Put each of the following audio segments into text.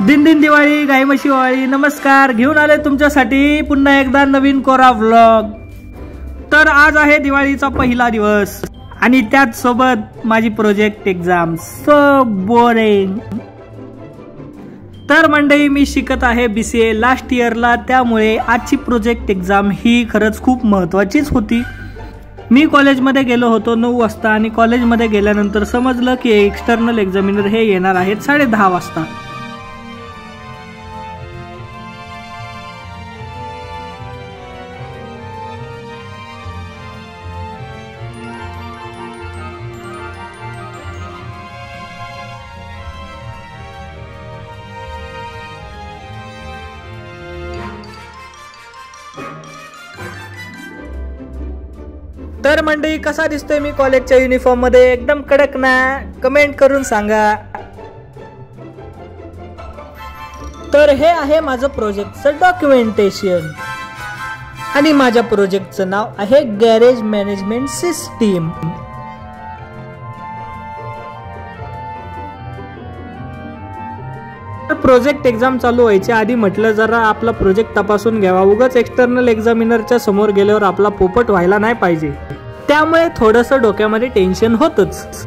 दिन दिन दिवाळी गाई म्हशी वाळी. नमस्कार, घेऊन आले तुमच्यासाठी पुन्हा एकदा नवीन कोरा व्लॉग. तर आज आहे दिवाळीचा पहिला दिवस आणि त्याच सोबत माझी प्रोजेक्ट एक्झाम. So boring. तर मंडळी, मी शिकत आहे BCA लास्ट इयरला, त्यामुळे आजची प्रोजेक्ट एक्झाम ही खरंच खूप महत्त्वाचीच होती. मी कॉलेजमध्ये गेलो होतो 9 वाजता आणि कॉलेजमध्ये गेल्यानंतर समजलं की एक्सटर्नल एक्झामिनर हे येणार आहेत 10:30 वाजता. तर मंडळी, कसा दिसतोय मी कॉलेजच्या युनिफॉर्म मध्ये? एकदम कडक ना? कमेंट करून सांगा. तर हे आहे माझं प्रोजेक्टचं डॉक्युमेंटेशन आणि माझ्या प्रोजेक्टचं नाव आहे garage management system. Project exam चालू व्हायच्या आधी म्हटलं जरा आपला प्रोजेक्ट तपासून घ्यावा. उगाच एक्सटर्नल एक्झामिनरच्या समोर गेल्यावर आपला पोपट व्हायला नाही पाहिजे. त्यामुळे थोडंसं डोक्यामध्ये टेन्शन होतच.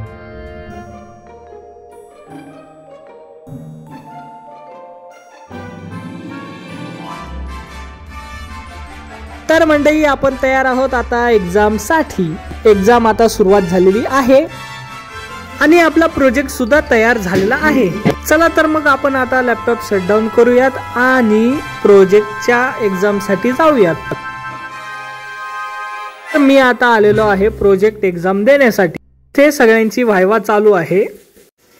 तर मंडळी, आपण तयार आहोत आता एक्झाम साठी. एक्झाम आता सुरुवात झालेली आहे आणि आपला प्रोजेक्ट सुद्धा तयार झालेला आहे. चला तर मग आपण आता लॅपटॉप शटडाऊन करूयात आणि प्रोजेक्टच्या एक्झाम साठी जाऊयात. मी आता आलेलो आहे प्रोजेक्ट एक्झाम देण्यासाठी. ते सगळ्यांची व्हायवा चालू आहे.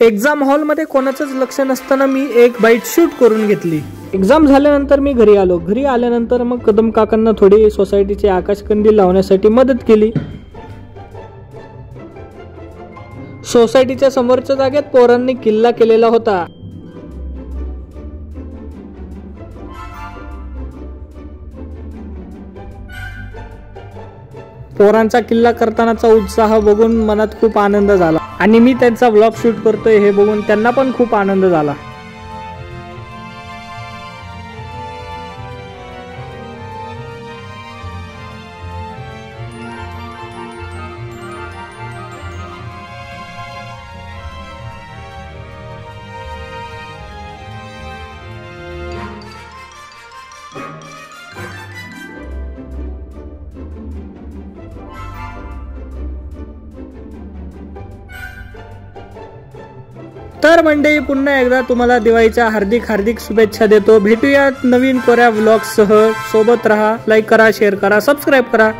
एक्झाम हॉल मध्ये कोणाचंच लक्ष नसताना मी एक बाईट शूट करून घेतली. एक्झाम झाल्यानंतर मी घरी आलो. घरी आल्यानंतर मग कदम काकांना थोडी सोसायटीचे आकाशकंदील लावण्यासाठी मदत केली. सोसायटीच्या समोरच्या जागेत पोरांनी किल्ला केलेला होता. पोरांचा किल्ला करतानाचा उत्साह बघून मनात खूप आनंद झाला आणि मी त्यांचा व्लॉग शूट करतोय हे बघून त्यांना पण खूप आनंद झाला. तर मंडळी, पुन्हा एकदा तुम्हाला दिवाळीच्या हार्दिक शुभेच्छा देतो. भेटूयात नवीन कोऱ्या व्लॉग सह. सोबत रहा. लाईक करा, शेअर करा, सबस्क्राईब करा.